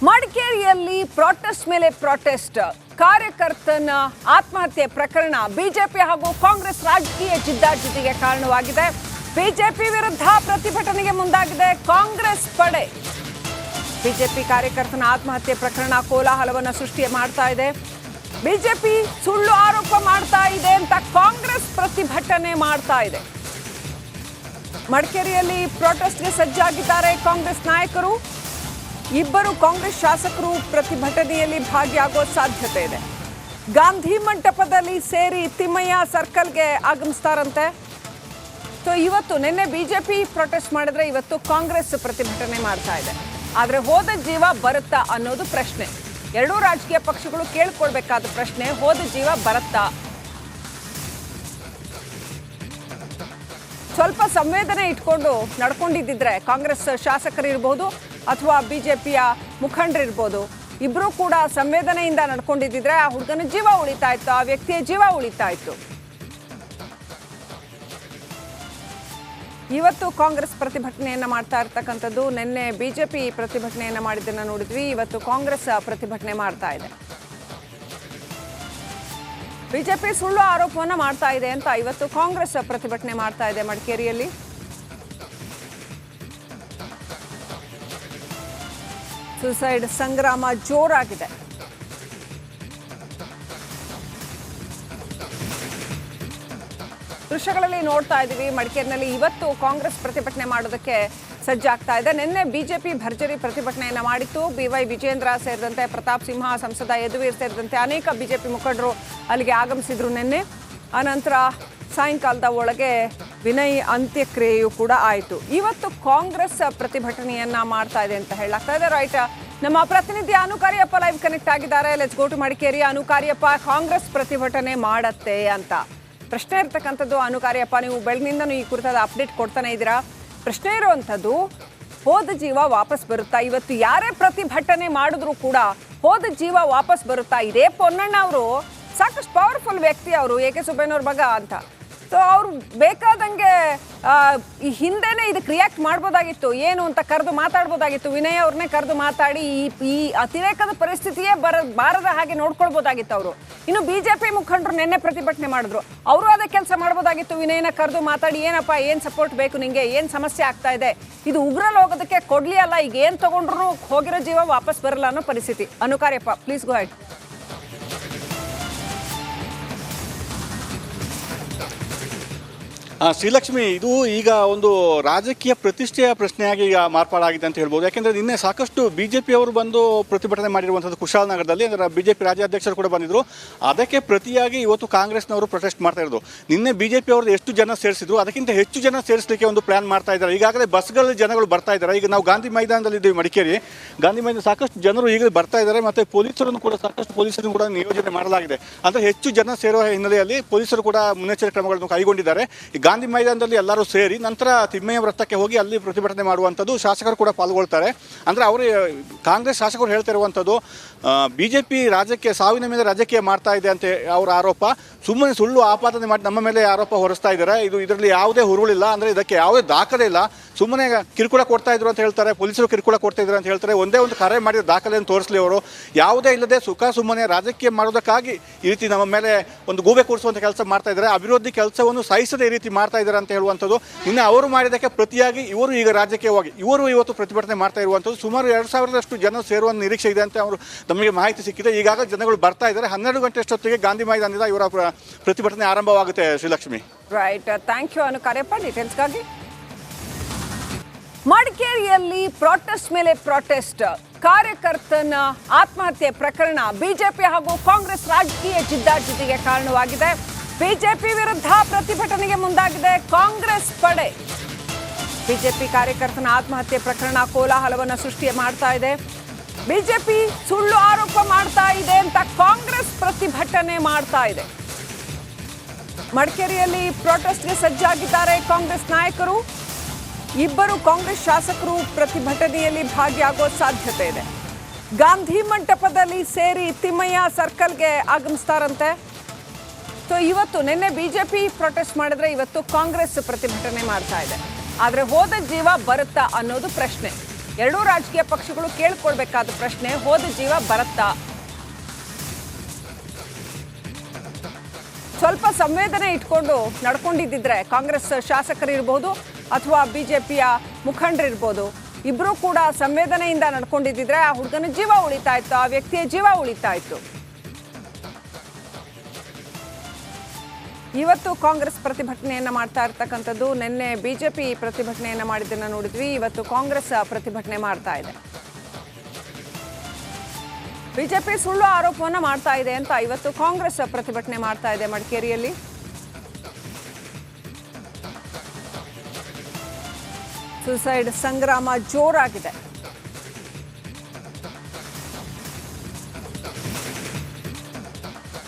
ಮಡಿಕೇರಿಯಲ್ಲಿ ಪ್ರಾಟೆಸ್ಟ್ ಮೇಲೆ ಪ್ರಾಟೆಸ್ಟ್, ಕಾರ್ಯಕರ್ತನ ಆತ್ಮಹತ್ಯೆ ಪ್ರಕರಣ ಬಿಜೆಪಿ ಹಾಗೂ ಕಾಂಗ್ರೆಸ್ ರಾಜಕೀಯ ಜಿದ್ದಾಜಿದ್ದಿಗೆ ಕಾರಣವಾಗಿದೆ. ಬಿಜೆಪಿ ವಿರುದ್ಧ ಪ್ರತಿಭಟನೆಗೆ ಮುಂದಾಗಿದೆ ಕಾಂಗ್ರೆಸ್ ಪಡೆ. ಬಿಜೆಪಿ ಕಾರ್ಯಕರ್ತನ ಆತ್ಮಹತ್ಯೆ ಪ್ರಕರಣ ಕೋಲಾಹಲವನ್ನು ಸೃಷ್ಟಿ ಮಾಡ್ತಾ ಇದೆ. ಬಿಜೆಪಿ ಸುಳ್ಳು ಆರೋಪ ಮಾಡ್ತಾ ಇದೆ ಅಂತ ಕಾಂಗ್ರೆಸ್ ಪ್ರತಿಭಟನೆ ಮಾಡ್ತಾ ಇದೆ. ಮಡಿಕೇರಿಯಲ್ಲಿ ಪ್ರಾಟೆಸ್ಟ್ಗೆ ಸಜ್ಜಾಗಿದ್ದಾರೆ ಕಾಂಗ್ರೆಸ್ ನಾಯಕರು. ಇಬ್ಬರು ಕಾಂಗ್ರೆಸ್ ಶಾಸಕರು ಪ್ರತಿಭಟನೆಯಲ್ಲಿ ಭಾಗಿಯಾಗೋ ಸಾಧ್ಯತೆ ಇದೆ. ಗಾಂಧಿ ಮಂಟಪದಲ್ಲಿ ಸೇರಿ ತಿಮ್ಮಯ್ಯ ಸರ್ಕಲ್ಗೆ ಆಗಮಿಸ್ತಾರಂತೆ. ಸೊ ಇವತ್ತು ನಿನ್ನೆ ಬಿಜೆಪಿ ಪ್ರೊಟೆಸ್ಟ್ ಮಾಡಿದ್ರೆ ಇವತ್ತು ಕಾಂಗ್ರೆಸ್ ಪ್ರತಿಭಟನೆ ಮಾಡ್ತಾ ಇದೆ. ಆದರೆ ಹೋದ ಜೀವ ಬರುತ್ತಾ ಅನ್ನೋದು ಪ್ರಶ್ನೆ. ಎರಡೂ ರಾಜಕೀಯ ಪಕ್ಷಗಳು ಕೇಳ್ಕೊಳ್ಬೇಕಾದ ಪ್ರಶ್ನೆ, ಹೋದ ಜೀವ ಬರುತ್ತಾ? ಸ್ವಲ್ಪ ಸಂವೇದನೆ ಇಟ್ಕೊಂಡು ನಡ್ಕೊಂಡಿದ್ದಿದ್ರೆ ಕಾಂಗ್ರೆಸ್ ಶಾಸಕರಿರ್ಬೋದು ಅಥವಾ ಬಿಜೆಪಿಯ ಮುಖಂಡರಿರ್ಬೋದು, ಇಬ್ಬರೂ ಕೂಡ ಸಂವೇದನೆಯಿಂದ ನಡ್ಕೊಂಡಿದ್ದಿದ್ರೆ ಆ ಹುಡುಗನ ಜೀವ ಉಳಿತಾ ಇತ್ತು, ಆ ವ್ಯಕ್ತಿಯ ಜೀವ ಉಳಿತಾ ಇತ್ತು. ಇವತ್ತು ಕಾಂಗ್ರೆಸ್ ಪ್ರತಿಭಟನೆಯನ್ನ ಮಾಡ್ತಾ ಇರ್ತಕ್ಕಂಥದ್ದು. ನಿನ್ನೆ ಬಿಜೆಪಿ ಪ್ರತಿಭಟನೆಯನ್ನ ಮಾಡಿದ್ದನ್ನ ನೋಡಿದ್ವಿ. ಇವತ್ತು ಕಾಂಗ್ರೆಸ್ ಪ್ರತಿಭಟನೆ ಮಾಡ್ತಾ ಇದೆ. ಬಿಜೆಪಿ ಸುಳ್ಳು ಆರೋಪವನ್ನ ಮಾಡ್ತಾ ಇದೆ ಅಂತ ಇವತ್ತು ಕಾಂಗ್ರೆಸ್ ಪ್ರತಿಭಟನೆ ಮಾಡ್ತಾ ಇದೆ ಮಡಿಕೇರಿಯಲ್ಲಿ. ಸುಸೈಡ್ ಸಂಗ್ರಾಮ ಜೋರಾಗಿದೆ. ದೃಶ್ಯಗಳಲ್ಲಿ ನೋಡ್ತಾ ಇದ್ದೀವಿ. ಮಡಿಕೇರಿನಲ್ಲಿ ಇವತ್ತು ಕಾಂಗ್ರೆಸ್ ಪ್ರತಿಭಟನೆ ಮಾಡೋದಕ್ಕೆ ಸಜ್ಜಾಗ್ತಾ ಇದೆ. ನಿನ್ನೆ ಬಿಜೆಪಿ ಭರ್ಜರಿ ಪ್ರತಿಭಟನೆಯನ್ನ ಮಾಡಿತ್ತು. BY ವಿಜೇಂದ್ರ ಸೇರಿದಂತೆ ಪ್ರತಾಪ್ ಸಿಂಹ, ಸಂಸದ ಯದುವೀರ್ ಸೇರಿದಂತೆ ಅನೇಕ ಬಿಜೆಪಿ ಮುಖಂಡರು ಅಲ್ಲಿಗೆ ಆಗಮಿಸಿದ್ರು ನಿನ್ನೆ. ಆನಂತರ ಸಾಯಂಕಾಲದ ಒಳಗೆ ವಿನಯ್ ಅಂತ್ಯಕ್ರಿಯೆಯೂ ಕೂಡ ಆಯಿತು. ಇವತ್ತು ಕಾಂಗ್ರೆಸ್ ಪ್ರತಿಭಟನೆಯನ್ನ ಮಾಡ್ತಾ ಇದೆ ಅಂತ ಹೇಳಲಾಗ್ತಾ ಇದೆ. ರೈಟ್, ನಮ್ಮ ಪ್ರತಿನಿಧಿ ಅನುಕಾರ್ಯಪ್ಪ ಲೈವ್ ಕನೆಕ್ಟ್ ಆಗಿದ್ದಾರೆ. Let's go to Madikeri. Anukariappa, Congress ಪ್ರತಿಭಟನೆ ಮಾಡತ್ತೆ ಅಂತ ಪ್ರಶ್ನೆ ಇರ್ತಕ್ಕಂಥದ್ದು. ಅನುಕಾರ್ಯಪ್ಪ, ನೀವು ಬೆಳಗಿನಿಂದನೂ ಈ ಕುರಿತಾದ ಅಪ್ಡೇಟ್ ಕೊಡ್ತಾನೆ ಇದ್ದೀರಾ. ಪ್ರಶ್ನೆ ಇರುವಂಥದ್ದು, ಹೋದ ಜೀವ ವಾಪಸ್ ಬರುತ್ತಾ? ಇವತ್ತು ಯಾರೇ ಪ್ರತಿಭಟನೆ ಮಾಡಿದ್ರು ಕೂಡ ಹೋದ ಜೀವ ವಾಪಸ್ ಬರುತ್ತಾ? ಇದೇ ಪೊನ್ನಣ್ಣ ಅವರು ಸಾಕಷ್ಟು ಪವರ್ಫುಲ್ ವ್ಯಕ್ತಿ, ಅವರು AK ಸುಬ್ಬಯ್ಯನವ್ರ ಮಗ ಅಂತ. ಸೊ ಅವ್ರು ಬೇಕಾದಂಗೆ ಈ ಹಿಂದೆನೇ ಇದಕ್ಕೆ ರಿಯಾಕ್ಟ್ ಮಾಡ್ಬೋದಾಗಿತ್ತು, ಏನು ಅಂತ ಕರೆದು ಮಾತಾಡ್ಬೋದಾಗಿತ್ತು. ವಿನಯ್ ಅವ್ರನ್ನೇ ಕರೆದು ಮಾತಾಡಿ ಈ ಅತಿರೇಕದ ಪರಿಸ್ಥಿತಿಯೇ ಬಾರದ ಹಾಗೆ ನೋಡ್ಕೊಳ್ಬೋದಾಗಿತ್ತು ಅವರು. ಇನ್ನು ಬಿಜೆಪಿ ಮುಖಂಡರು ನಿನ್ನೆ ಪ್ರತಿಭಟನೆ ಮಾಡಿದ್ರು, ಅವರು ಅದೇ ಕೆಲಸ ಮಾಡ್ಬೋದಾಗಿತ್ತು. ವಿನಯನ ಕರೆದು ಮಾತಾಡಿ, ಏನಪ್ಪ, ಏನು ಸಪೋರ್ಟ್ ಬೇಕು ನಿಂಗೆ, ಏನು ಸಮಸ್ಯೆ ಆಗ್ತಾ ಇದೆ, ಇದು ಉಗ್ರಲ್ಲಿ ಹೋಗೋದಕ್ಕೆ ಕೊಡ್ಲಿ ಅಲ್ಲ, ಈಗ ಏನು ತಗೊಂಡ್ರು ಹೋಗಿರೋ ಜೀವ ವಾಪಸ್ ಬರಲ್ಲ ಅನ್ನೋ ಪರಿಸ್ಥಿತಿ. ಅನುಕಾರ್ಯಪ್ಪ, ಪ್ಲೀಸ್ ಗೋ ಹೆಡ್. ಶ್ರೀಲಕ್ಷ್ಮಿ, ಇದು ಈಗ ಒಂದು ರಾಜಕೀಯ ಪ್ರತಿಷ್ಠೆಯ ಪ್ರಶ್ನೆಯಾಗಿ ಈಗ ಮಾರ್ಪಾಡಾಗಿದೆ ಅಂತ ಹೇಳ್ಬೋದು. ಯಾಕೆಂದರೆ ನಿನ್ನೆ ಸಾಕಷ್ಟು BJP ಅವರು ಬಂದು ಪ್ರತಿಭಟನೆ ಮಾಡಿರುವಂಥದ್ದು ಕುಶಾಲನಗರದಲ್ಲಿ. ಅಂದರೆ BJP ರಾಜ್ಯಾಧ್ಯಕ್ಷರು ಕೂಡ ಬಂದಿದ್ದರು. ಅದಕ್ಕೆ ಪ್ರತಿಯಾಗಿ ಇವತ್ತು ಕಾಂಗ್ರೆಸ್ನವರು ಪ್ರೊಟೆಸ್ಟ್ ಮಾಡ್ತಾ ಇರೋದು. ನಿನ್ನೆ BJP ಅವ್ರದ್ದು ಎಷ್ಟು ಜನ ಸೇರಿಸಿದ್ರು ಅದಕ್ಕಿಂತ ಹೆಚ್ಚು ಜನ ಸೇರಿಸಲಿಕ್ಕೆ ಒಂದು ಪ್ಲಾನ್ ಮಾಡ್ತಾ ಇದ್ದಾರೆ. ಈಗಾಗಲೇ ಬಸ್ಗಳಲ್ಲಿ ಜನಗಳು ಬರ್ತಾ ಇದ್ದಾರೆ. ಈಗ ನಾವು ಗಾಂಧಿ ಮೈದಾನದಲ್ಲಿ ಇದ್ದೀವಿ, ಮಡಿಕೇರಿ ಗಾಂಧಿ ಮೈದಾನ ಸಾಕಷ್ಟು ಜನರು ಈಗಲೇ ಬರ್ತಾ ಇದ್ದಾರೆ. ಮತ್ತು ಪೊಲೀಸರನ್ನು ಕೂಡ ಸಾಕಷ್ಟು ಪೊಲೀಸರನ್ನು ಕೂಡ ನಿಯೋಜನೆ ಮಾಡಲಾಗಿದೆ. ಅಂದರೆ ಹೆಚ್ಚು ಜನ ಸೇರುವ ಹಿನ್ನೆಲೆಯಲ್ಲಿ ಪೊಲೀಸರು ಕೂಡ ಮುನ್ನೆಚ್ಚರಿಕೆ ಕ್ರಮಗಳನ್ನು ಕೈಗೊಂಡಿದ್ದಾರೆ. ಗಾಂಧಿ ಮೈದಾನದಲ್ಲಿ ಎಲ್ಲರೂ ಸೇರಿ ನಂತರ ತಿಮ್ಮಯ್ಯ ವೃತ್ತಕ್ಕೆ ಹೋಗಿ ಅಲ್ಲಿ ಪ್ರತಿಭಟನೆ ಮಾಡುವಂಥದ್ದು, ಶಾಸಕರು ಕೂಡ ಪಾಲ್ಗೊಳ್ತಾರೆ. ಅಂದರೆ ಅವರು ಕಾಂಗ್ರೆಸ್ ಶಾಸಕರು ಹೇಳ್ತಾ ಇರುವಂಥದ್ದು, BJP ರಾಜ್ಯಕ್ಕೆ ಸಾವಿನ ಮೇಲೆ ರಾಜಕೀಯ ಮಾಡ್ತಾ ಇದೆ ಅಂತ ಅವರ ಆರೋಪ. ಸುಮ್ಮನೆ ಸುಳ್ಳು ಆಪಾದನೆ ಮಾಡಿ ನಮ್ಮ ಮೇಲೆ ಆರೋಪ ಹೊರಿಸ್ತಾ ಇದ್ದಾರೆ. ಇದರಲ್ಲಿ ಯಾವುದೇ ಹುರುಳಿಲ್ಲ, ಅಂದರೆ ಇದಕ್ಕೆ ಯಾವುದೇ ದಾಖಲೆ ಇಲ್ಲ, ಸುಮ್ಮನೆ ಕಿರುಕುಳ ಕೊಡ್ತಾ ಇದ್ರು ಅಂತ ಹೇಳ್ತಾರೆ. ಪೊಲೀಸರು ಕಿರುಕುಳ ಕೊಡ್ತಾ ಇದ್ರು ಅಂತ ಹೇಳ್ತಾರೆ. ಒಂದೇ ಒಂದು ಕರೆ ಮಾಡಿದ ದಾಖಲೆಯನ್ನು ತೋರಿಸಲಿ ಅವರು. ಯಾವುದೇ ಇಲ್ಲದೆ ಸುಮ್ಮನೆ ರಾಜಕೀಯ ಮಾಡೋದಕ್ಕಾಗಿ ಈ ರೀತಿ ನಮ್ಮ ಮೇಲೆ ಒಂದು ಗೂಬೆ ಕೂರಿಸುವಂಥ ಕೆಲಸ ಮಾಡ್ತಾ ಇದ್ದಾರೆ. ಅಭಿವೃದ್ಧಿ ಕೆಲಸವನ್ನು ಸಹಿಸದೆ ಈ ರೀತಿ ಮಾಡ್ತಾ ಇದ್ದಾರೆ ಅಂತ ಹೇಳುವಂಥದ್ದು. ಇನ್ನು ಅವರು ಮಾಡಿದ್ದಕ್ಕೆ ಪ್ರತಿಯಾಗಿ ಇವರು ಈಗ ರಾಜಕೀಯವಾಗಿ ಇವರು ಇವತ್ತು ಪ್ರತಿಭಟನೆ ಮಾಡ್ತಾ ಇರುವಂಥದ್ದು. ಸುಮಾರು 2000ರಷ್ಟು ಜನ ಸೇರುವ ನಿರೀಕ್ಷೆ ಇದೆ ಅಂತ ಅವರು ನಮಗೆ ಮಾಹಿತಿ ಸಿಕ್ಕಿದೆ. ಈಗಾಗಲೇ ಜನಗಳು ಬರ್ತಾ ಇದ್ದಾರೆ. 12 ಗಂಟೆ ಅಷ್ಟೊತ್ತಿಗೆ ಗಾಂಧಿ ಮೈದಾನದಿಂದ ಇವರ ಪ್ರತಿಭಟನೆ ಆರಂಭವಾಗುತ್ತೆ. Srilakshmi, right, thank you Anukariappa ಡೀಟೇಲ್ಸ್ಗಾಗಿ. ಮಡಿಕೇರಿಯಲ್ಲಿ ಪ್ರಾಟೆಸ್ಟ್ ಮೇಲೆ ಪ್ರಾಟೆಸ್ಟ್, ಕಾರ್ಯಕರ್ತನ ಆತ್ಮಹತ್ಯೆ ಪ್ರಕರಣ ಬಿಜೆಪಿ ಹಾಗೂ ಕಾಂಗ್ರೆಸ್ ರಾಜಕೀಯ ಜಿದ್ದಾಜಿದ್ದಿಗೆ ಕಾರಣವಾಗಿದೆ. ಬಿಜೆಪಿ ವಿರುದ್ಧ ಪ್ರತಿಭಟನೆಗೆ ಮುಂದಾಗಿದೆ ಕಾಂಗ್ರೆಸ್ ಪಡೆ. ಬಿಜೆಪಿ ಕಾರ್ಯಕರ್ತನ ಆತ್ಮಹತ್ಯೆ ಪ್ರಕರಣ ಕೋಲಾಹಲವನ್ನು ಸೃಷ್ಟಿ ಮಾಡ್ತಾ ಇದೆ. ಬಿಜೆಪಿ ಸುಳ್ಳು ಆರೋಪ ಮಾಡ್ತಾ ಇದೆ ಅಂತ ಕಾಂಗ್ರೆಸ್ ಪ್ರತಿಭಟನೆ ಮಾಡ್ತಾ ಇದೆ. ಮಡಿಕೇರಿಯಲ್ಲಿ ಪ್ರಾಟೆಸ್ಟ್ಗೆ ಸಜ್ಜಾಗಿದ್ದಾರೆ ಕಾಂಗ್ರೆಸ್ ನಾಯಕರು. ಇಬ್ಬರು ಕಾಂಗ್ರೆಸ್ ಶಾಸಕರು ಪ್ರತಿಭಟನೆಯಲ್ಲಿ ಭಾಗಿಯಾಗೋ ಸಾಧ್ಯತೆ ಇದೆ. ಗಾಂಧಿ ಮಂಟಪದಲ್ಲಿ ಸೇರಿ ತಿಮ್ಮಯ್ಯ ಸರ್ಕಲ್ಗೆ ಆಗಮಿಸ್ತಾರಂತೆ. ಸೊ ಇವತ್ತು ನಿನ್ನೆ ಬಿಜೆಪಿ ಪ್ರೊಟೆಸ್ಟ್ ಮಾಡಿದ್ರೆ ಇವತ್ತು ಕಾಂಗ್ರೆಸ್ ಪ್ರತಿಭಟನೆ ಮಾಡ್ತಾ ಇದೆ. ಆದರೆ ಹೋದ ಜೀವ ಬರುತ್ತಾ ಅನ್ನೋದು ಪ್ರಶ್ನೆ. ಎರಡೂ ರಾಜಕೀಯ ಪಕ್ಷಗಳು ಕೇಳ್ಕೊಳ್ಬೇಕಾದ ಪ್ರಶ್ನೆ, ಹೋದ ಜೀವ ಬರುತ್ತಾ? ಸ್ವಲ್ಪ ಸಂವೇದನೆ ಇಟ್ಕೊಂಡು ನಡ್ಕೊಂಡಿದ್ದಿದ್ರೆ ಕಾಂಗ್ರೆಸ್ ಶಾಸಕರಿರ್ಬೋದು ಅಥವಾ ಬಿಜೆಪಿಯ ಮುಖಂಡರಿರ್ಬೋದು, ಇಬ್ಬರೂ ಕೂಡ ಸಂವೇದನೆಯಿಂದ ನಡ್ಕೊಂಡಿದ್ದಿದ್ರೆ ಆ ಹುಡುಗನ ಜೀವ ಉಳಿತಾ ಇತ್ತು, ಆ ವ್ಯಕ್ತಿಯ ಜೀವ ಉಳಿತಾ ಇತ್ತು. ಇವತ್ತು ಕಾಂಗ್ರೆಸ್ ಪ್ರತಿಭಟನೆಯನ್ನ ಮಾಡ್ತಾ ಇರ್ತಕ್ಕಂಥದ್ದು, ನಿನ್ನೆ ಬಿಜೆಪಿ ಪ್ರತಿಭಟನೆಯನ್ನ ಮಾಡಿದ್ದನ್ನ ನೋಡಿದ್ವಿ, ಇವತ್ತು ಕಾಂಗ್ರೆಸ್ ಪ್ರತಿಭಟನೆ ಮಾಡ್ತಾ ಇದೆ. ಬಿಜೆಪಿ ಸುಳ್ಳು ಆರೋಪವನ್ನ ಮಾಡ್ತಾ ಇದೆ ಅಂತ ಇವತ್ತು ಕಾಂಗ್ರೆಸ್ ಪ್ರತಿಭಟನೆ ಮಾಡ್ತಾ ಇದೆ ಮಡಿಕೇರಿಯಲ್ಲಿ. ಸುಸೈಡ್ ಸಂಗ್ರಾಮ ಜೋರಾಗಿದೆ.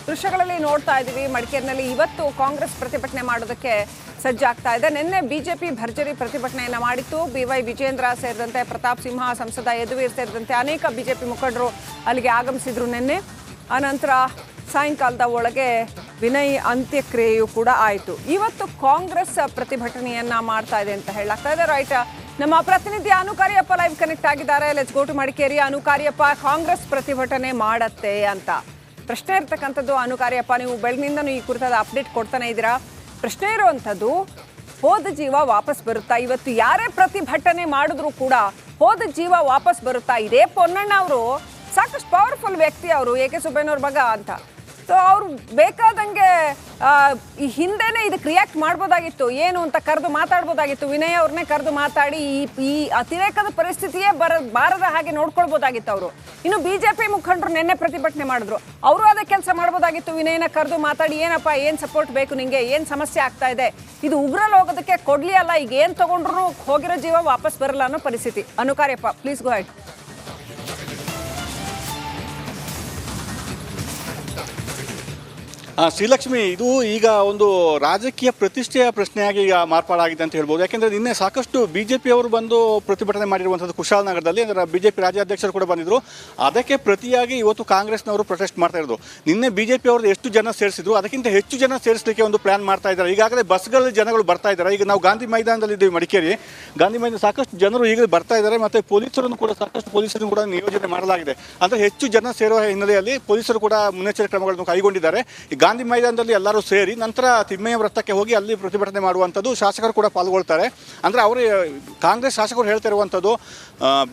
ದೃಶ್ಯಗಳಲ್ಲಿ ನೋಡ್ತಾ ಇದ್ದೀವಿ, ಮಡಿಕೇರಿನಲ್ಲಿ ಇವತ್ತು ಕಾಂಗ್ರೆಸ್ ಪ್ರತಿಭಟನೆ ಮಾಡೋದಕ್ಕೆ ಸಜ್ಜಾಗ್ತಾ ಇದೆ. ನಿನ್ನೆ ಬಿಜೆಪಿ ಭರ್ಜರಿ ಪ್ರತಿಭಟನೆಯನ್ನ ಮಾಡಿತ್ತು. BY ವಿಜೇಂದ್ರ ಸೇರಿದಂತೆ ಪ್ರತಾಪ್ ಸಿಂಹ, ಸಂಸದ ಯದುವೀರ್ ಸೇರಿದಂತೆ ಅನೇಕ ಬಿಜೆಪಿ ಮುಖಂಡರು ಅಲ್ಲಿಗೆ ಆಗಮಿಸಿದ್ರು ನಿನ್ನೆ. ಅನಂತರ ಸಾಯಂಕಾಲದ ಒಳಗೆ ವಿನಯ್ ಅಂತ್ಯಕ್ರಿಯೆಯೂ ಕೂಡ ಆಯಿತು. ಇವತ್ತು ಕಾಂಗ್ರೆಸ್ ಪ್ರತಿಭಟನೆಯನ್ನ ಮಾಡ್ತಾ ಇದೆ ಅಂತ ಹೇಳಲಾಗ್ತಾ ಇದೆ. ರೈಟ್, ನಮ್ಮ ಪ್ರತಿನಿಧಿ ಅನು ಕಾರ್ಯಪ್ಪ ಲೈವ್ ಕನೆಕ್ಟ್ ಆಗಿದ್ದಾರೆ. Let's go to Madikeri. Anu Kariappa, Congress ಪ್ರತಿಭಟನೆ ಮಾಡತ್ತೆ ಅಂತ ಪ್ರಶ್ನೆ ಇರ್ತಕ್ಕಂಥದ್ದು. ಅನು ಕಾರ್ಯಪ್ಪ, ನೀವು ಬೆಳಗಿನಿಂದನೂ ಈ ಕುರಿತಾದ ಅಪ್ಡೇಟ್ ಕೊಡ್ತಾನೆ ಇದ್ದೀರಾ. ಪ್ರಶ್ನೆ ಇರುವಂಥದ್ದು, ಹೋದ ಜೀವ ವಾಪಸ್ ಬರುತ್ತಾ? ಇವತ್ತು ಯಾರೇ ಪ್ರತಿಭಟನೆ ಮಾಡಿದ್ರು ಕೂಡ ಹೋದ ಜೀವ ವಾಪಸ್ ಬರುತ್ತಾ? ಇದೇ ಪೊನ್ನಣ್ಣ ಅವರು ಸಾಕಷ್ಟು ಪವರ್ಫುಲ್ ವ್ಯಕ್ತಿ, ಅವರು AK ಸುಬ್ಬಯ್ಯನವ್ರ ಮಗ ಅಂತ. ಸೊ ಅವ್ರು ಬೇಕಾದಂಗೆ ಈ ಹಿಂದೆನೇ ಇದಕ್ಕೆ ರಿಯಾಕ್ಟ್ ಮಾಡ್ಬೋದಾಗಿತ್ತು, ಏನು ಅಂತ ಕರೆದು ಮಾತಾಡ್ಬೋದಾಗಿತ್ತು. ವಿನಯ್ ಅವ್ರನ್ನೇ ಕರೆದು ಮಾತಾಡಿ ಈ ಅತಿರೇಕದ ಪರಿಸ್ಥಿತಿಯೇ ಬಾರದ ಹಾಗೆ ನೋಡ್ಕೊಳ್ಬೋದಾಗಿತ್ತು ಅವರು. ಇನ್ನು BJP ಮುಖಂಡರು ನಿನ್ನೆ ಪ್ರತಿಭಟನೆ ಮಾಡಿದ್ರು, ಅವರು ಅದೇ ಕೆಲಸ ಮಾಡ್ಬೋದಾಗಿತ್ತು. ವಿನಯನ ಕರೆದು ಮಾತಾಡಿ, ಏನಪ್ಪ, ಏನು ಸಪೋರ್ಟ್ ಬೇಕು ನಿಂಗೆ, ಏನು ಸಮಸ್ಯೆ ಆಗ್ತಾ ಇದೆ, ಇದು ಉಗ್ರಲ್ಲಿ ಹೋಗೋದಕ್ಕೆ ಕೊಡ್ಲಿ ಅಲ್ಲ, ಈಗ ಏನು ತಗೊಂಡ್ರು ಹೋಗಿರೋ ಜೀವ ವಾಪಸ್ ಬರಲ್ಲ ಅನ್ನೋ ಪರಿಸ್ಥಿತಿ. Anu Kariappa, please go ahead. Srilakshmi, ಇದು ಈಗ ಒಂದು ರಾಜಕೀಯ ಪ್ರತಿಷ್ಠೆಯ ಪ್ರಶ್ನೆಯಾಗಿ ಈಗ ಮಾರ್ಪಾಡಾಗಿದೆ ಅಂತ ಹೇಳ್ಬೋದು. ಯಾಕೆಂದರೆ ನಿನ್ನೆ ಸಾಕಷ್ಟು BJP ಅವರು ಬಂದು ಪ್ರತಿಭಟನೆ ಮಾಡಿರುವಂಥದ್ದು ಕುಶಾಲನಗರದಲ್ಲಿ. ಅದರ BJP ರಾಜ್ಯಾಧ್ಯಕ್ಷರು ಕೂಡ ಬಂದಿದ್ದರು. ಅದಕ್ಕೆ ಪ್ರತಿಯಾಗಿ ಇವತ್ತು ಕಾಂಗ್ರೆಸ್ನವರು ಪ್ರೊಟೆಸ್ಟ್ ಮಾಡ್ತಾ ಇರೋದು. ನಿನ್ನೆ BJP ಅವರು ಎಷ್ಟು ಜನ ಸೇರಿಸಿದ್ರು, ಅದಕ್ಕಿಂತ ಹೆಚ್ಚು ಜನ ಸೇರಿಸಲಿಕ್ಕೆ ಒಂದು ಪ್ಲಾನ್ ಮಾಡ್ತಾ ಇದ್ದಾರೆ. ಈಗಾಗಲೇ ಬಸ್ಗಳಲ್ಲಿ ಜನಗಳು ಬರ್ತಾ ಇದ್ದಾರೆ. ಈಗ ನಾವು ಗಾಂಧಿ ಮೈದಾನದಲ್ಲಿ ಇದ್ದೀವಿ, ಮಡಿಕೇರಿ ಗಾಂಧಿ ಮೈದಾನ, ಸಾಕಷ್ಟು ಜನರು ಈಗ ಬರ್ತಾ ಇದ್ದಾರೆ. ಮತ್ತು ಪೊಲೀಸರನ್ನು ಕೂಡ ಸಾಕಷ್ಟು ಪೊಲೀಸರನ್ನು ಕೂಡ ನಿಯೋಜನೆ ಮಾಡಲಾಗಿದೆ. ಅಂದರೆ ಹೆಚ್ಚು ಜನ ಸೇರುವ ಹಿನ್ನೆಲೆಯಲ್ಲಿ ಪೊಲೀಸರು ಕೂಡ ಮುನ್ನೆಚ್ಚರಿಕೆ ಕ್ರಮಗಳನ್ನು ಕೈಗೊಂಡಿದ್ದಾರೆ. ಗಾಂಧಿ ಮೈದಾನದಲ್ಲಿ ಎಲ್ಲರೂ ಸೇರಿ ನಂತರ ತಿಮ್ಮಯ್ಯ ವೃತ್ತಕ್ಕೆ ಹೋಗಿ ಅಲ್ಲಿ ಪ್ರತಿಭಟನೆ ಮಾಡುವಂಥದ್ದು, ಶಾಸಕರು ಕೂಡ ಪಾಲ್ಗೊಳ್ತಾರೆ. ಅಂದರೆ ಅವರು ಕಾಂಗ್ರೆಸ್ ಶಾಸಕರು ಹೇಳ್ತಾ ಇರುವಂಥದ್ದು,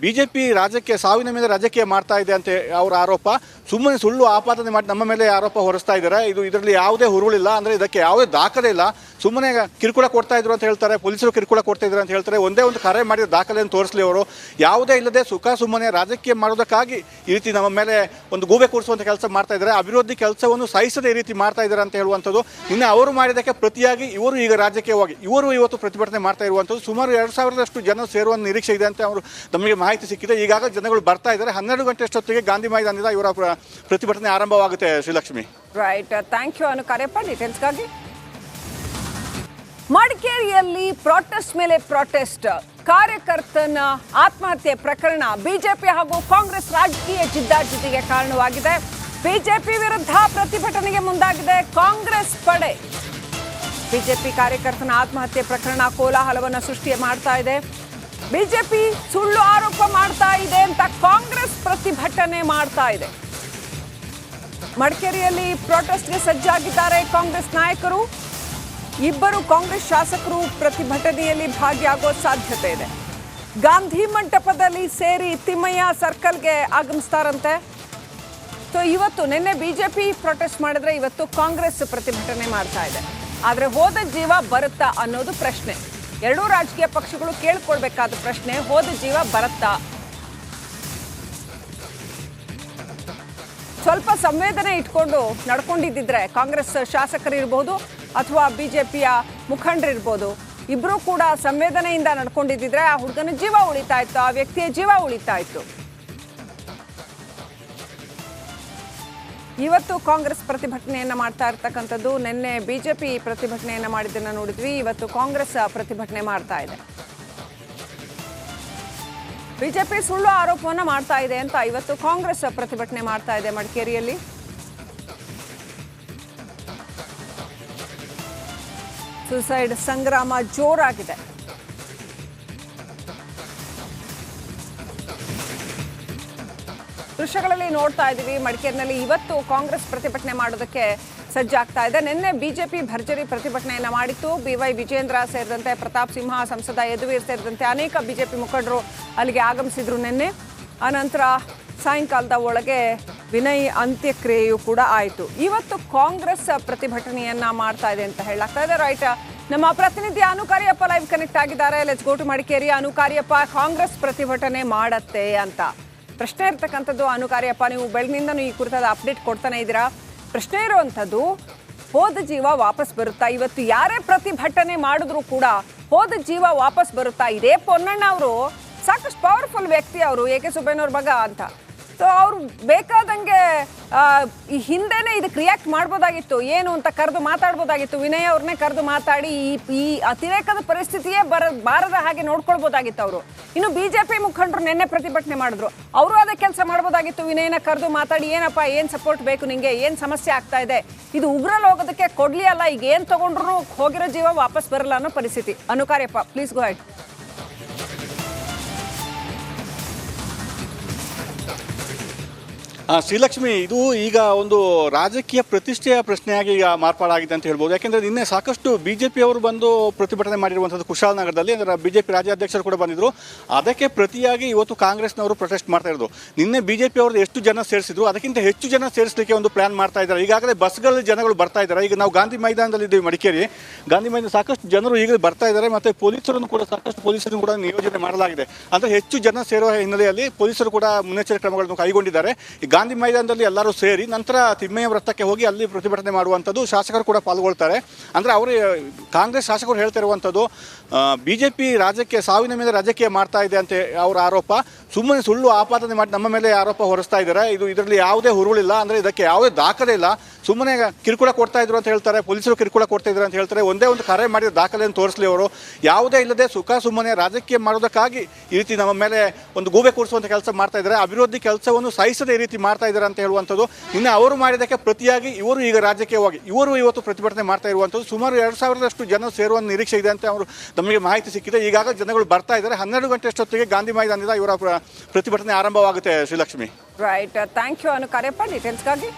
BJP ರಾಜ್ಯಕ್ಕೆ ಸಾವಿನ ಮೇಲೆ ರಾಜಕೀಯ ಮಾಡ್ತಾ ಇದೆ ಅಂತ ಅವರ ಆರೋಪ. ಸುಮ್ಮನೆ ಸುಳ್ಳು ಆಪಾದನೆ ಮಾಡಿ ನಮ್ಮ ಮೇಲೆ ಆರೋಪ ಹೊರಿಸ್ತಾ ಇದ್ದಾರೆ. ಇದರಲ್ಲಿ ಯಾವುದೇ ಹುರುಳಿಲ್ಲ, ಅಂದರೆ ಇದಕ್ಕೆ ಯಾವುದೇ ದಾಖಲೆ ಇಲ್ಲ. ಸುಮ್ಮನೆ ಕಿರುಕುಳ ಕೊಡ್ತಾ ಇದ್ರು ಅಂತ ಹೇಳ್ತಾರೆ, ಪೊಲೀಸರು ಕಿರುಕುಳ ಕೊಡ್ತಾ ಇದ್ರು ಅಂತ ಹೇಳ್ತಾರೆ. ಒಂದೇ ಒಂದು ಕರೆ ಮಾಡಿದ ದಾಖಲೆಯನ್ನು ತೋರಿಸಲಿ ಅವರು. ಯಾವುದೇ ಇಲ್ಲದೆ ಸುಮ್ಮನೆ ರಾಜಕೀಯ ಮಾಡೋದಕ್ಕಾಗಿ ಈ ರೀತಿ ನಮ್ಮ ಮೇಲೆ ಒಂದು ಗೂಬೆ ಕೂರಿಸುವಂಥ ಕೆಲಸ ಮಾಡ್ತಾ ಇದ್ದಾರೆ. ಅಭಿವೃದ್ಧಿ ಕೆಲಸವನ್ನು ಸಹಿಸದೆ ಈ ರೀತಿ ಮಾಡ್ತಾ ಇದ್ದಾರೆ ಅಂತ ಹೇಳುವಂಥದ್ದು. ನಿನ್ನೆ ಅವರು ಮಾಡಿದ್ದಕ್ಕೆ ಪ್ರತಿಯಾಗಿ ಇವರು ಈಗ ರಾಜಕೀಯವಾಗಿ ಇವರು ಇವತ್ತು ಪ್ರತಿಭಟನೆ ಮಾಡ್ತಾ ಇರುವಂಥದ್ದು. ಸುಮಾರು 2000ರಷ್ಟು ಜನ ಸೇರುವ ನಿರೀಕ್ಷೆ ಇದೆ ಅಂತ ಅವರು ನಮಗೆ ಮಾಹಿತಿ ಸಿಕ್ಕಿದೆ. ಈಗಾಗಲೇ ಜನಗಳು ಬರ್ತಾ ಇದ್ದಾರೆ. 12 ಗಂಟೆ ಅಷ್ಟೊತ್ತಿಗೆ ಗಾಂಧಿ ಮೈದಾನದಿಂದ ಇವರ ಪ್ರತಿಭಟನೆ ಆರಂಭವಾಗುತ್ತೆ. Srilakshmi, right, thank you Anu Kariappa ಡೀಟೇಲ್ಸ್ಗಾಗಿ. ಮಡಿಕೇರಿಯಲ್ಲಿ ಪ್ರಾಟೆಸ್ಟ್ ಮೇಲೆ ಪ್ರಾಟೆಸ್ಟ್, ಕಾರ್ಯಕರ್ತನ ಆತ್ಮಹತ್ಯೆ ಪ್ರಕರಣ ಬಿಜೆಪಿ ಹಾಗೂ ಕಾಂಗ್ರೆಸ್ ರಾಜಕೀಯ ಜಿದ್ದಾಜಿದ್ದಿಗೆ ಕಾರಣವಾಗಿದೆ. ಬಿಜೆಪಿ ವಿರುದ್ಧ ಪ್ರತಿಭಟನೆಗೆ ಮುಂದಾಗಿದೆ ಕಾಂಗ್ರೆಸ್ ಪಡೆ. ಬಿಜೆಪಿ ಕಾರ್ಯಕರ್ತನ ಆತ್ಮಹತ್ಯೆ ಪ್ರಕರಣ ಕೋಲಾಹಲವನ್ನು ಸೃಷ್ಟಿ ಮಾಡ್ತಾ ಇದೆ. ಬಿಜೆಪಿ ಸುಳ್ಳು ಆರೋಪ ಮಾಡ್ತಾ ಇದೆ ಅಂತ ಕಾಂಗ್ರೆಸ್ ಪ್ರತಿಭಟನೆ ಮಾಡ್ತಾ ಇದೆ. ಮಡಿಕೇರಿಯಲ್ಲಿ ಪ್ರೊಟೆಸ್ಟ್ಗೆ ಸಜ್ಜಾಗಿದ್ದಾರೆ ಕಾಂಗ್ರೆಸ್ ನಾಯಕರು. ಇಬ್ಬರು ಕಾಂಗ್ರೆಸ್ ಶಾಸಕರು ಪ್ರತಿಭಟನೆಯಲ್ಲಿ ಭಾಗಿಯಾಗುವ ಸಾಧ್ಯತೆ ಇದೆ. ಗಾಂಧಿ ಮಂಟಪದಲ್ಲಿ ಸೇರಿ ತಿಮ್ಮಯ್ಯ ಸರ್ಕಲ್ಗೆ ಆಗಮಿಸ್ತಾರಂತೆ. ಸೊ ಇವತ್ತು ನಿನ್ನೆ ಬಿಜೆಪಿ ಪ್ರೊಟೆಸ್ಟ್ ಮಾಡಿದ್ರೆ ಇವತ್ತು ಕಾಂಗ್ರೆಸ್ ಪ್ರತಿಭಟನೆ ಮಾಡ್ತಾ ಇದೆ. ಆದರೆ ಹೋದ ಜೀವ ಬರುತ್ತಾ ಅನ್ನೋದು ಪ್ರಶ್ನೆ. ಎರಡೂ ರಾಜಕೀಯ ಪಕ್ಷಗಳು ಕೇಳ್ಕೊಳ್ಬೇಕಾದ ಪ್ರಶ್ನೆ, ಹೋದ ಜೀವ ಬರುತ್ತಾ? ಸ್ವಲ್ಪ ಸಂವೇದನೆ ಇಟ್ಕೊಂಡು ನಡ್ಕೊಂಡಿದ್ದಿದ್ರೆ ಕಾಂಗ್ರೆಸ್ ಶಾಸಕರಿರ್ಬೋದು ಅಥವಾ ಬಿಜೆಪಿಯ ಮುಖಂಡರಿರ್ಬೋದು, ಇಬ್ಬರೂ ಕೂಡ ಸಂವೇದನೆಯಿಂದ ನಡ್ಕೊಂಡಿದ್ದಿದ್ರೆ ಆ ಹುಡುಗನ ಜೀವ ಉಳಿತಾ ಇತ್ತು, ಆ ವ್ಯಕ್ತಿಯ ಜೀವ ಉಳಿತಾ ಇತ್ತು. ಇವತ್ತು ಕಾಂಗ್ರೆಸ್ ಪ್ರತಿಭಟನೆಯನ್ನ ಮಾಡ್ತಾ ಇರ್ತಕ್ಕಂಥದ್ದು, ನಿನ್ನೆ ಬಿಜೆಪಿ ಪ್ರತಿಭಟನೆಯನ್ನ ಮಾಡಿದ್ದನ್ನ ನೋಡಿದ್ವಿ, ಇವತ್ತು ಕಾಂಗ್ರೆಸ್ ಪ್ರತಿಭಟನೆ ಮಾಡ್ತಾ ಇದೆ. ಬಿಜೆಪಿ ಸುಳ್ಳು ಆರೋಪವನ್ನ ಮಾಡ್ತಾ ಇದೆ ಅಂತ ಇವತ್ತು ಕಾಂಗ್ರೆಸ್ ಪ್ರತಿಭಟನೆ ಮಾಡ್ತಾ ಇದೆ ಮಡಿಕೇರಿಯಲ್ಲಿ. ಸುಸೈಡ್ ಸಂಗ್ರಾಮ ಜೋರಾಗಿದೆ. ದೃಶ್ಯಗಳಲ್ಲಿ ನೋಡ್ತಾ ಇದ್ದೀವಿ. ಮಡಿಕೇರಿನಲ್ಲಿ ಇವತ್ತು ಕಾಂಗ್ರೆಸ್ ಪ್ರತಿಭಟನೆ ಮಾಡೋದಕ್ಕೆ ಸಜ್ಜಾಗ್ತಾ ಇದೆ. ನಿನ್ನೆ ಬಿಜೆಪಿ ಭರ್ಜರಿ ಪ್ರತಿಭಟನೆಯನ್ನ ಮಾಡಿತ್ತು. BY ವಿಜೇಂದ್ರ ಸೇರಿದಂತೆ ಪ್ರತಾಪ್ ಸಿಂಹ, ಸಂಸದ ಯದುವೀರ್ ಸೇರಿದಂತೆ ಅನೇಕ ಬಿಜೆಪಿ ಮುಖಂಡರು ಅಲ್ಲಿಗೆ ಆಗಮಿಸಿದ್ರು ನಿನ್ನೆ. ಆನಂತರ ಸಾಯಂಕಾಲದ ಒಳಗೆ ವಿನಯ್ ಅಂತ್ಯಕ್ರಿಯೆಯೂ ಕೂಡ ಆಯಿತು. ಇವತ್ತು ಕಾಂಗ್ರೆಸ್ ಪ್ರತಿಭಟನೆಯನ್ನ ಮಾಡ್ತಾ ಇದೆ ಅಂತ ಹೇಳಲಾಗ್ತಾ ಇದೆ. ರೈಟ್, ನಮ್ಮ ಪ್ರತಿನಿಧಿ ಅನು ಕಾರ್ಯಪ್ಪ ಲೈವ್ ಕನೆಕ್ಟ್ ಆಗಿದ್ದಾರೆ. Let's go to Madikeri. Anu Kariappa, Congress ಪ್ರತಿಭಟನೆ ಮಾಡತ್ತೆ ಅಂತ ಪ್ರಶ್ನೆ ಇರ್ತಕ್ಕಂಥದ್ದು. ಅನು ಕಾರ್ಯಪ್ಪ, ನೀವು ಬೆಳಗಿನಿಂದನೂ ಈ ಕುರಿತಾದ ಅಪ್ಡೇಟ್ ಕೊಡ್ತಾನೆ ಇದ್ದೀರಾ. ಪ್ರಶ್ನೆ ಇರುವಂಥದ್ದು, ಹೋದ ಜೀವ ವಾಪಸ್ ಬರುತ್ತಾ? ಇವತ್ತು ಯಾರೇ ಪ್ರತಿಭಟನೆ ಮಾಡಿದ್ರು ಕೂಡ ಹೋದ ಜೀವ ವಾಪಸ್ ಬರುತ್ತಾ? ಇದೇ ಪೊನ್ನಣ್ಣ ಅವರು ಸಾಕಷ್ಟು ಪವರ್ಫುಲ್ ವ್ಯಕ್ತಿ, ಅವರು AK ಸುಬ್ಬಯ್ಯನವ್ರ ಮಗ ಅಂತ. ಸೊ ಅವ್ರು ಬೇಕಾದಂಗೆ ಈ ಹಿಂದೆನೇ ಇದಕ್ಕೆ ರಿಯಾಕ್ಟ್ ಮಾಡ್ಬೋದಾಗಿತ್ತು, ಏನು ಅಂತ ಕರೆದು ಮಾತಾಡ್ಬೋದಾಗಿತ್ತು. ವಿನಯ್ ಅವ್ರನ್ನೇ ಕರೆದು ಮಾತಾಡಿ ಈ ಅತಿರೇಕದ ಪರಿಸ್ಥಿತಿಯೇ ಬಾರದ ಹಾಗೆ ನೋಡ್ಕೊಳ್ಬೋದಾಗಿತ್ತು ಅವರು. ಇನ್ನು BJP ಮುಖಂಡರು ನಿನ್ನೆ ಪ್ರತಿಭಟನೆ ಮಾಡಿದ್ರು, ಅವರು ಅದೇ ಕೆಲಸ ಮಾಡ್ಬೋದಾಗಿತ್ತು. ವಿನಯನ ಕರೆದು ಮಾತಾಡಿ, ಏನಪ್ಪ, ಏನು ಸಪೋರ್ಟ್ ಬೇಕು ನಿಂಗೆ, ಏನು ಸಮಸ್ಯೆ ಆಗ್ತಾ ಇದೆ, ಇದು ಉಗ್ರಲ್ಲಿ ಹೋಗೋದಕ್ಕೆ ಕೊಡ್ಲಿ ಅಲ್ಲ, ಈಗ ಏನು ತಗೊಂಡ್ರು ಹೋಗಿರೋ ಜೀವ ವಾಪಸ್ ಬರಲ್ಲ ಅನ್ನೋ ಪರಿಸ್ಥಿತಿ. Anu Kariappa, please go ahead. Srilakshmi, ಇದು ಈಗ ಒಂದು ರಾಜಕೀಯ ಪ್ರತಿಷ್ಠೆಯ ಪ್ರಶ್ನೆಯಾಗಿ ಈಗ ಮಾರ್ಪಾಡಾಗಿದೆ ಅಂತ ಹೇಳ್ಬೋದು. ಯಾಕೆಂದರೆ ನಿನ್ನೆ ಸಾಕಷ್ಟು BJP ಅವರು ಬಂದು ಪ್ರತಿಭಟನೆ ಮಾಡಿರುವಂಥದ್ದು ಕುಶಾಲನಗರದಲ್ಲಿ. ಅಂದರೆ BJP ರಾಜ್ಯಾಧ್ಯಕ್ಷರು ಕೂಡ ಬಂದಿದ್ದರು. ಅದಕ್ಕೆ ಪ್ರತಿಯಾಗಿ ಇವತ್ತು ಕಾಂಗ್ರೆಸ್ನವರು ಪ್ರೊಟೆಸ್ಟ್ ಮಾಡ್ತಾ ಇರೋದು. ನಿನ್ನೆ BJP ಅವ್ರದ್ದು ಎಷ್ಟು ಜನ ಸೇರಿಸಿದ್ರು ಅದಕ್ಕಿಂತ ಹೆಚ್ಚು ಜನ ಸೇರಿಸಲಿಕ್ಕೆ ಒಂದು ಪ್ಲಾನ್ ಮಾಡ್ತಾ ಇದ್ದಾರೆ. ಈಗಾಗಲೇ ಬಸ್ಗಳಲ್ಲಿ ಜನಗಳು ಬರ್ತಾ ಇದ್ದಾರೆ. ಈಗ ನಾವು ಗಾಂಧಿ ಮೈದಾನದಲ್ಲಿ ಇದ್ದೀವಿ, ಮಡಿಕೇರಿ ಗಾಂಧಿ ಮೈದಾನ ಸಾಕಷ್ಟು ಜನರು ಈಗಲೇ ಬರ್ತಾ ಇದ್ದಾರೆ. ಮತ್ತು ಪೊಲೀಸರನ್ನು ಕೂಡ ಸಾಕಷ್ಟು ಪೊಲೀಸರನ್ನು ಕೂಡ ನಿಯೋಜನೆ ಮಾಡಲಾಗಿದೆ. ಅಂದರೆ ಹೆಚ್ಚು ಜನ ಸೇರುವ ಹಿನ್ನೆಲೆಯಲ್ಲಿ ಪೊಲೀಸರು ಕೂಡ ಮುನ್ನೆಚ್ಚರಿಕೆ ಕ್ರಮಗಳನ್ನು ಕೈಗೊಂಡಿದ್ದಾರೆ. ಗಾಂಧಿ ಮೈದಾನದಲ್ಲಿ ಎಲ್ಲರೂ ಸೇರಿ ನಂತರ ತಿಮ್ಮಯ್ಯ ವೃತ್ತಕ್ಕೆ ಹೋಗಿ ಅಲ್ಲಿ ಪ್ರತಿಭಟನೆ ಮಾಡುವಂಥದ್ದು, ಶಾಸಕರು ಕೂಡ ಪಾಲ್ಗೊಳ್ತಾರೆ. ಅಂದರೆ ಅವರು ಕಾಂಗ್ರೆಸ್ ಶಾಸಕರು ಹೇಳ್ತಾ ಇರುವಂಥದ್ದು, BJP ರಾಜ್ಯಕ್ಕೆ ಸಾವಿನ ಮೇಲೆ ರಾಜಕೀಯ ಮಾಡ್ತಾ ಇದೆ ಅಂತ ಅವರ ಆರೋಪ. ಸುಮ್ಮನೆ ಸುಳ್ಳು ಆಪಾದನೆ ಮಾಡಿ ನಮ್ಮ ಮೇಲೆ ಆರೋಪ ಹೊರಿಸ್ತಾ ಇದ್ದಾರೆ. ಇದರಲ್ಲಿ ಯಾವುದೇ ಹುರುಳಿಲ್ಲ, ಅಂದರೆ ಇದಕ್ಕೆ ಯಾವುದೇ ದಾಖಲೆ ಇಲ್ಲ. ಸುಮ್ಮನೆ ಕಿರುಕುಳ ಕೊಡ್ತಾ ಇದ್ರು ಅಂತ ಹೇಳ್ತಾರೆ, ಪೊಲೀಸರು ಕಿರುಕುಳ ಕೊಡ್ತಾ ಇದ್ರು ಅಂತ ಹೇಳ್ತಾರೆ. ಒಂದೇ ಒಂದು ಕರೆ ಮಾಡಿದ ದಾಖಲೆಯನ್ನು ತೋರಿಸಲಿ ಅವರು. ಯಾವುದೇ ಇಲ್ಲದೆ ಸುಮ್ಮನೆ ರಾಜಕೀಯ ಮಾಡೋದಕ್ಕಾಗಿ ಈ ರೀತಿ ನಮ್ಮ ಮೇಲೆ ಒಂದು ಗೂಬೆ ಕೂರಿಸುವಂಥ ಕೆಲಸ ಮಾಡ್ತಾ ಇದ್ದಾರೆ. ಅಭಿವೃದ್ಧಿ ಕೆಲಸವನ್ನು ಸಹಿಸದೆ ಈ ರೀತಿ ಮಾಡ್ತಾ ಇದ್ದಾರೆ ಅಂತ ಹೇಳುವಂಥದ್ದು. ಇನ್ನು ಅವರು ಮಾಡಿದ್ದಕ್ಕೆ ಪ್ರತಿಯಾಗಿ ಇವರು ಈಗ ರಾಜಕೀಯವಾಗಿ ಇವರು ಇವತ್ತು ಪ್ರತಿಭಟನೆ ಮಾಡ್ತಾ ಇರುವಂಥದ್ದು. ಸುಮಾರು 2000ರಷ್ಟು ಜನ ಸೇರುವ ನಿರೀಕ್ಷೆ ಇದೆ ಅಂತ ಅವರು ನಮಗೆ ಮಾಹಿತಿ ಸಿಕ್ಕಿದೆ. ಈಗಾಗಲೇ ಜನಗಳು ಬರ್ತಾ ಇದ್ದಾರೆ. 12 ಗಂಟೆ ಅಷ್ಟೊತ್ತಿಗೆ ಗಾಂಧಿ ಮೈದಾನದಿಂದ ಇವರ ಪ್ರತಿಭಟನೆ ಆರಂಭವಾಗುತ್ತೆ. Srilakshmi, right, thank you Anu Kariappa ಡೀಟೇಲ್ಸ್ಗಾಗಿ.